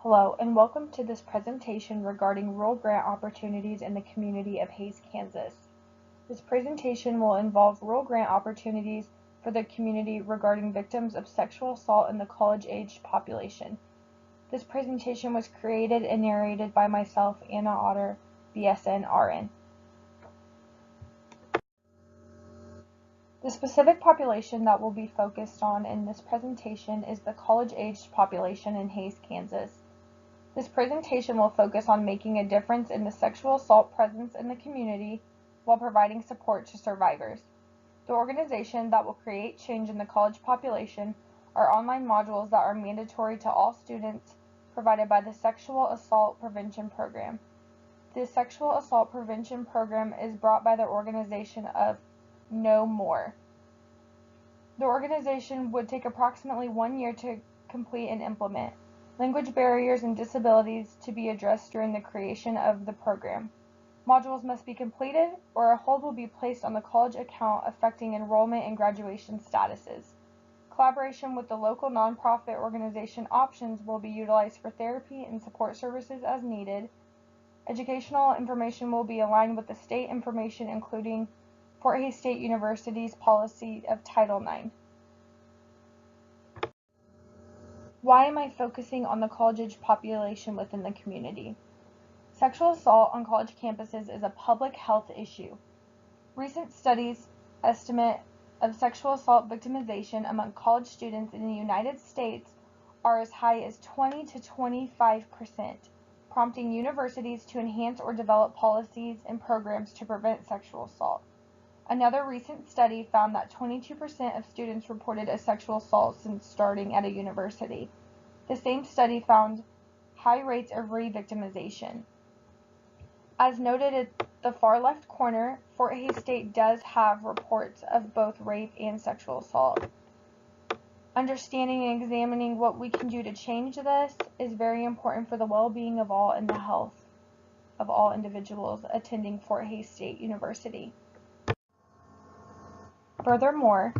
Hello, and welcome to this presentation regarding rural grant opportunities in the community of Hays, Kansas. This presentation will involve rural grant opportunities for the community regarding victims of sexual assault in the college-aged population. This presentation was created and narrated by myself, Anna Otter, BSN RN. The specific population that will be focused on in this presentation is the college-aged population in Hays, Kansas. This presentation will focus on making a difference in the sexual assault presence in the community while providing support to survivors. The organization that will create change in the college population are online modules that are mandatory to all students provided by the Sexual Assault Prevention Program. The Sexual Assault Prevention Program is brought by the organization of Know More. The organization would take approximately 1 year to complete and implement. Language barriers and disabilities to be addressed during the creation of the program. Modules must be completed or a hold will be placed on the college account affecting enrollment and graduation statuses. Collaboration with the local nonprofit organization Options will be utilized for therapy and support services as needed. Educational information will be aligned with the state information, including Fort Hays State University's policy of Title IX. Why am I focusing on the college-age population within the community? Sexual assault on college campuses is a public health issue. Recent studies estimate of sexual assault victimization among college students in the United States are as high as 20 to 25%, prompting universities to enhance or develop policies and programs to prevent sexual assault. Another recent study found that 22% of students reported a sexual assault since starting at a university. The same study found high rates of re-victimization. As noted at the far left corner, Fort Hays State does have reports of both rape and sexual assault. Understanding and examining what we can do to change this is very important for the well-being of all and the health of all individuals attending Fort Hays State University. Furthermore,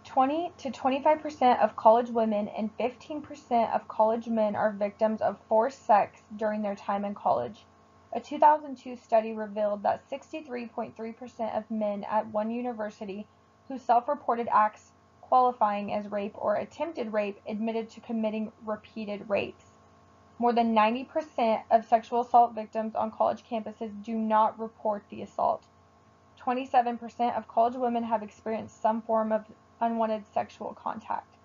20 to 25% of college women and 15% of college men are victims of forced sex during their time in college. A 2002 study revealed that 63.3% of men at one university who self-reported acts qualifying as rape or attempted rape admitted to committing repeated rapes. More than 90% of sexual assault victims on college campuses do not report the assault. 27% of college women have experienced some form of unwanted sexual contact.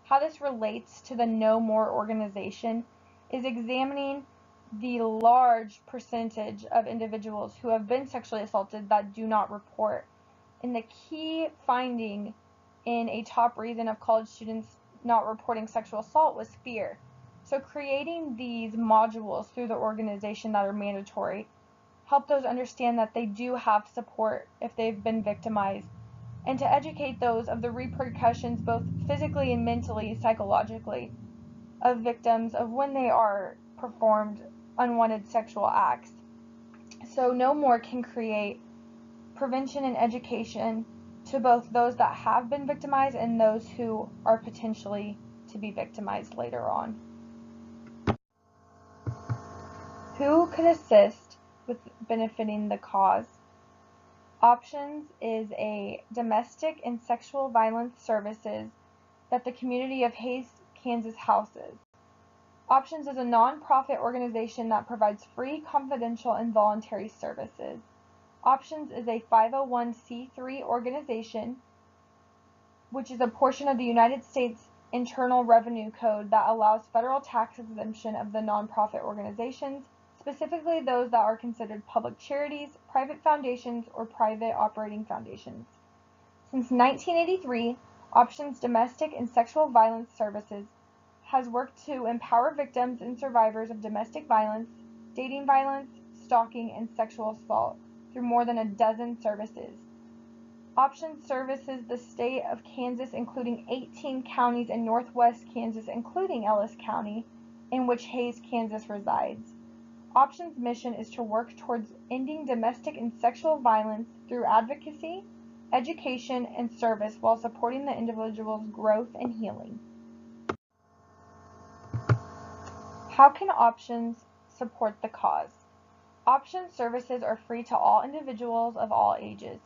How this relates to the Know More organization is examining the large percentage of individuals who have been sexually assaulted that do not report. And the key finding in a top reason of college students not reporting sexual assault was fear. So creating these modules through the organization that are mandatory help those understand that they do have support if they've been victimized, and to educate those of the repercussions both physically and mentally, psychologically, of victims of when they are performed unwanted sexual acts. So Know More can create prevention and education to both those that have been victimized and those who are potentially to be victimized later on. Who could assist with benefiting the cause? Options is a domestic and sexual violence services that the community of Hays, Kansas houses. Options is a non-profit organization that provides free, confidential, and voluntary services. Options is a 501c3 organization, which is a portion of the United States Internal Revenue Code that allows federal tax exemption of the non-profit organizations, specifically those that are considered public charities, private foundations, or private operating foundations. Since 1983, Options Domestic and Sexual Violence Services has worked to empower victims and survivors of domestic violence, dating violence, stalking, and sexual assault through more than a dozen services. Options services the state of Kansas, including 18 counties in northwest Kansas, including Ellis County, in which Hays, Kansas resides. Options' mission is to work towards ending domestic and sexual violence through advocacy, education, and service while supporting the individual's growth and healing. How can options support the cause? Options services are free to all individuals of all ages.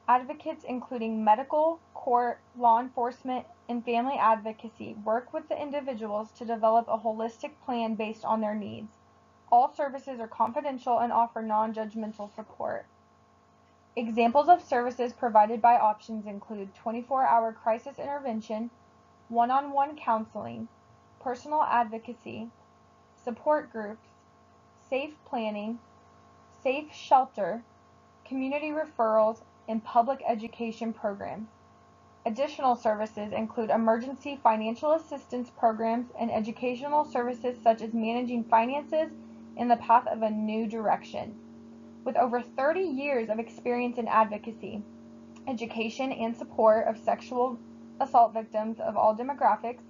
Advocates including medical, court, law enforcement, and family advocacy work with the individuals to develop a holistic plan based on their needs. All services are confidential and offer non-judgmental support. Examples of services provided by options include 24-hour crisis intervention, one-on-one counseling, personal advocacy, support groups, safe planning, safe shelter, community referrals, and public education programs. Additional services include emergency financial assistance programs and educational services such as managing finances in the path of a new direction. With over 30 years of experience in advocacy, education, and support of sexual assault victims of all demographics,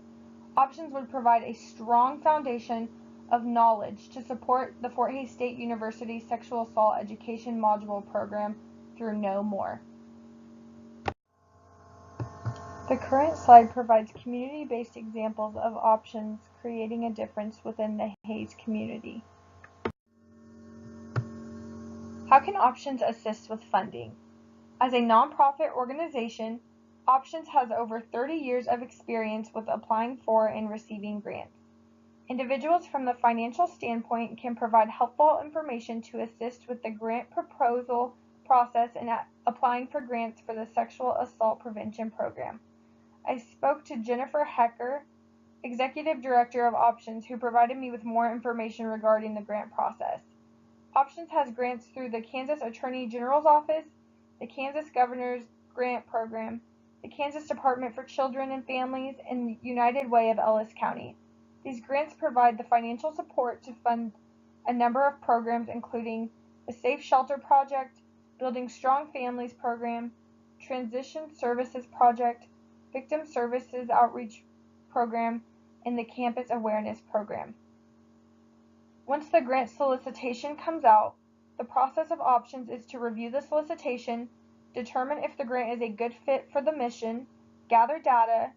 Options would provide a strong foundation of knowledge to support the Fort Hays State University Sexual Assault Education Module Program through No More. The current slide provides community-based examples of options creating a difference within the Hays community. How can Options assist with funding? As a nonprofit organization, Options has over 30 years of experience with applying for and receiving grants. Individuals from the financial standpoint can provide helpful information to assist with the grant proposal process and applying for grants for the Sexual Assault Prevention Program. I spoke to Jennifer Hecker, Executive Director of Options, who provided me with more information regarding the grant process. Options has grants through the Kansas Attorney General's Office, the Kansas Governor's Grant Program, the Kansas Department for Children and Families, and the United Way of Ellis County. These grants provide the financial support to fund a number of programs including the Safe Shelter Project, Building Strong Families Program, Transition Services Project, Victim Services Outreach Program, and the Campus Awareness Program. Once the grant solicitation comes out, the process of Options is to review the solicitation, determine if the grant is a good fit for the mission, gather data,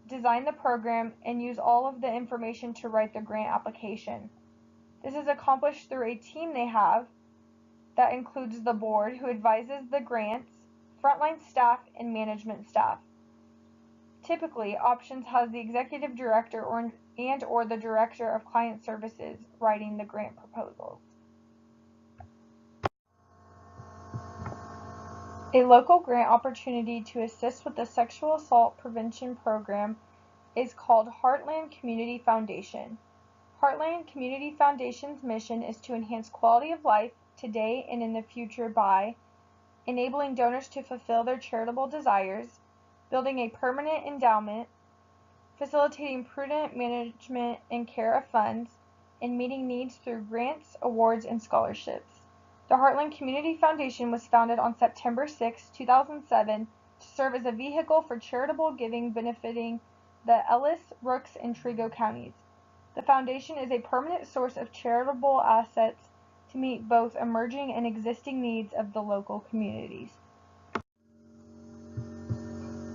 design the program, and use all of the information to write the grant application. This is accomplished through a team they have that includes the board who advises the grants, frontline staff, and management staff. Typically, Options has the executive director or the director of client services writing the grant proposals. A local grant opportunity to assist with the Sexual Assault Prevention Program is called Heartland Community Foundation. Heartland Community Foundation's mission is to enhance quality of life today and in the future by enabling donors to fulfill their charitable desires, building a permanent endowment, facilitating prudent management and care of funds, and meeting needs through grants, awards, and scholarships. The Heartland Community Foundation was founded on September 6, 2007 to serve as a vehicle for charitable giving benefiting the Ellis, Rooks, and Trego counties. The foundation is a permanent source of charitable assets to meet both emerging and existing needs of the local communities.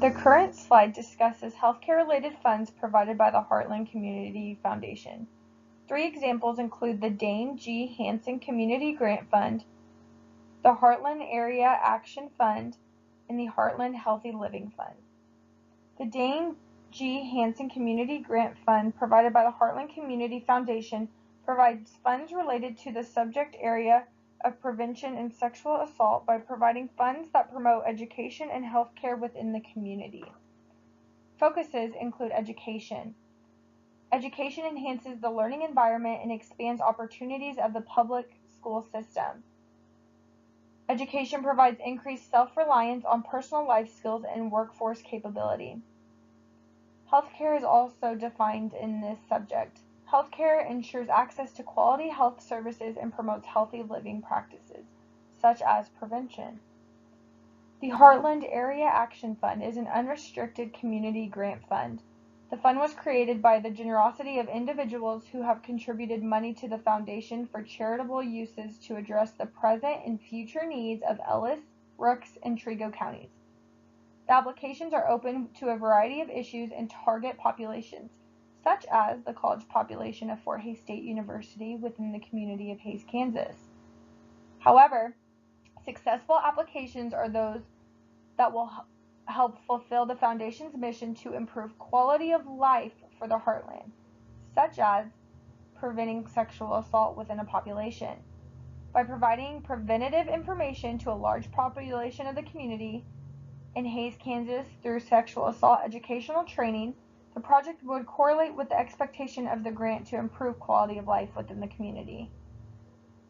The current slide discusses healthcare-related funds provided by the Heartland Community Foundation. 3 examples include the Dane G. Hansen Community Grant Fund, the Heartland Area Action Fund, and the Heartland Healthy Living Fund. The Dane G. Hansen Community Grant Fund, provided by the Heartland Community Foundation, provides funds related to the subject area of prevention and sexual assault by providing funds that promote education and health care within the community. Focuses include education. Education enhances the learning environment and expands opportunities of the public school system. Education provides increased self-reliance on personal life skills and workforce capability. Healthcare is also defined in this subject. Healthcare ensures access to quality health services and promotes healthy living practices, such as prevention. The Heartland Area Action Fund is an unrestricted community grant fund. The fund was created by the generosity of individuals who have contributed money to the foundation for charitable uses to address the present and future needs of Ellis, Rooks, and Trego counties. The applications are open to a variety of issues and target populations, such as the college population of Fort Hays State University within the community of Hays, Kansas. However, successful applications are those that will help fulfill the Foundation's mission to improve quality of life for the Heartland, such as preventing sexual assault within a population. By providing preventative information to a large population of the community in Hays, Kansas through sexual assault educational training, the project would correlate with the expectation of the grant to improve quality of life within the community.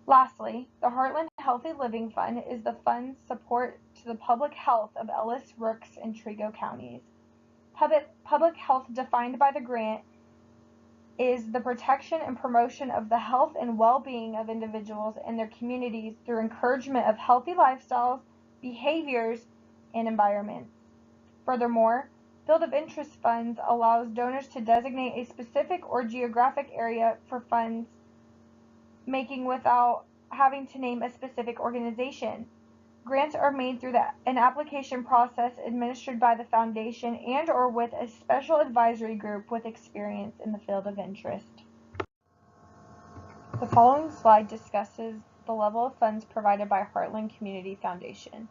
Lastly, the Heartland Healthy Living Fund is the fund's support to the public health of Ellis, Rooks, and Trego counties. Public health defined by the grant is the protection and promotion of the health and well-being of individuals and their communities through encouragement of healthy lifestyles, behaviors, and environments. Furthermore, Field of Interest funds allows donors to designate a specific or geographic area for funds making without having to name a specific organization. Grants are made through an application process administered by the Foundation and or with a special advisory group with experience in the field of interest. The following slide discusses the level of funds provided by Heartland Community Foundation.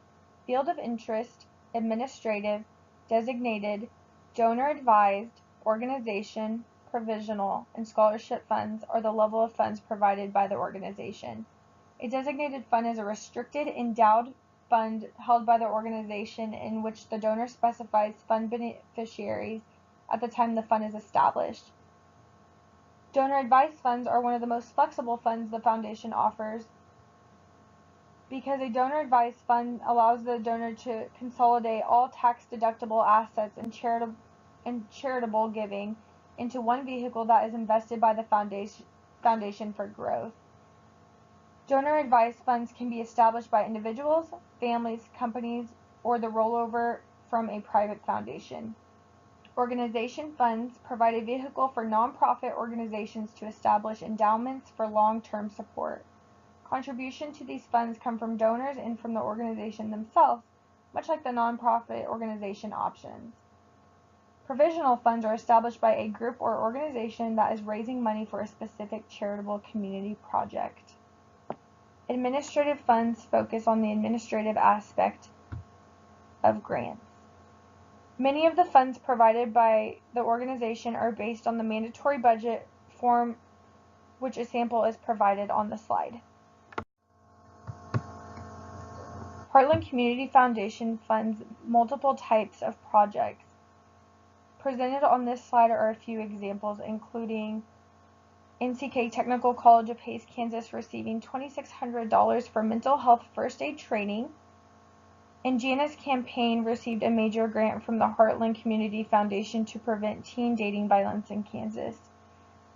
Field of interest, administrative, designated, donor-advised, organization, provisional, and scholarship funds are the level of funds provided by the organization. A designated fund is a restricted, endowed fund held by the organization in which the donor specifies fund beneficiaries at the time the fund is established. Donor-advised funds are one of the most flexible funds the Foundation offers because a donor-advised fund allows the donor to consolidate all tax-deductible assets and charitable giving into one vehicle that is invested by the Foundation for growth. Donor-advised funds can be established by individuals, families, companies, or the rollover from a private foundation. Organization funds provide a vehicle for nonprofit organizations to establish endowments for long-term support. Contributions to these funds come from donors and from the organization themselves, much like the nonprofit organization options. Provisional funds are established by a group or organization that is raising money for a specific charitable community project. Administrative funds focus on the administrative aspect of grants. Many of the funds provided by the organization are based on the mandatory budget form, which a sample is provided on the slide. Heartland Community Foundation funds multiple types of projects. Presented on this slide are a few examples, including NCK Technical College of Hays, Kansas receiving $2,600 for mental health first aid training, and Janice Campaign received a major grant from the Heartland Community Foundation to prevent teen dating violence in Kansas.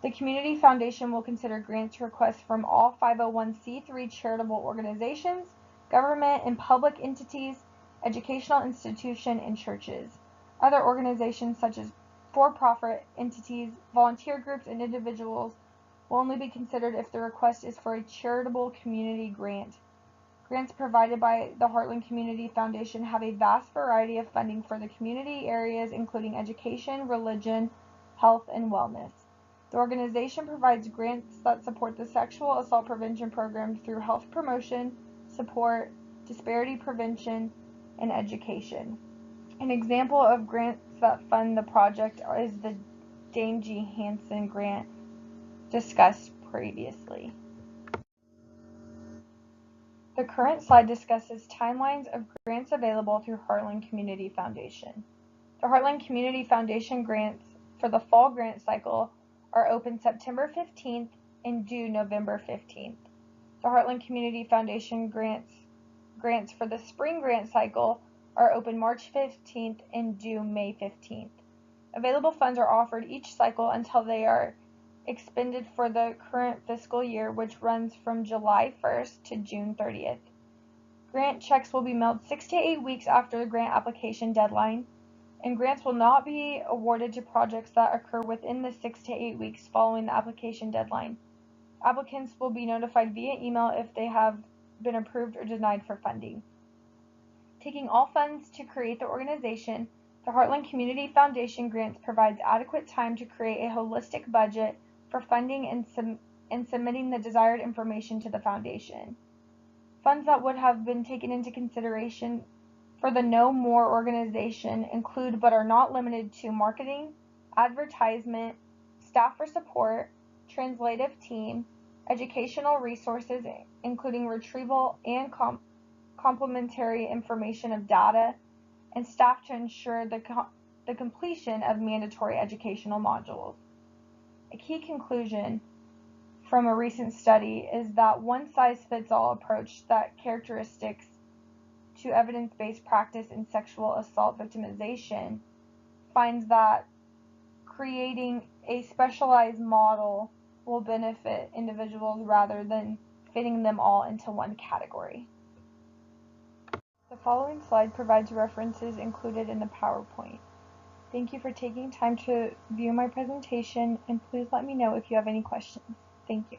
The Community Foundation will consider grants requests from all 501c3 charitable organizations, government and public entities, educational institutions, and churches. Other organizations such as for-profit entities, volunteer groups, and individuals will only be considered if the request is for a charitable community grant. Grants provided by the Heartland Community Foundation have a vast variety of funding for the community areas, including education, religion, health, and wellness. The organization provides grants that support the sexual assault prevention program through health promotion, support, disparity prevention, and education. An example of grants that fund the project is the Dane G. Hansen grant discussed previously. The current slide discusses timelines of grants available through Heartland Community Foundation. The Heartland Community Foundation grants for the fall grant cycle are open September 15th and due November 15th. The Heartland Community Foundation grants for the spring grant cycle are open March 15th and due May 15th. Available funds are offered each cycle until they are expended for the current fiscal year, which runs from July 1st to June 30th. Grant checks will be mailed 6 to 8 weeks after the grant application deadline, and grants will not be awarded to projects that occur within the 6 to 8 weeks following the application deadline. Applicants will be notified via email if they have been approved or denied for funding. Taking all funds to create the organization, The Heartland Community Foundation Grants provides adequate time to create a holistic budget for funding and submitting the desired information to the foundation. Funds that would have been taken into consideration for the Know More organization include but are not limited to marketing, advertisement, staff for support, translative team, educational resources including retrieval and complementary information of data, and staff to ensure the completion of mandatory educational modules. A key conclusion from a recent study is that one-size-fits-all approach that characteristics to evidence-based practice in sexual assault victimization finds that creating a specialized model will benefit individuals rather than fitting them all into one category. The following slide provides references included in the PowerPoint. Thank you for taking time to view my presentation, and please let me know if you have any questions. Thank you.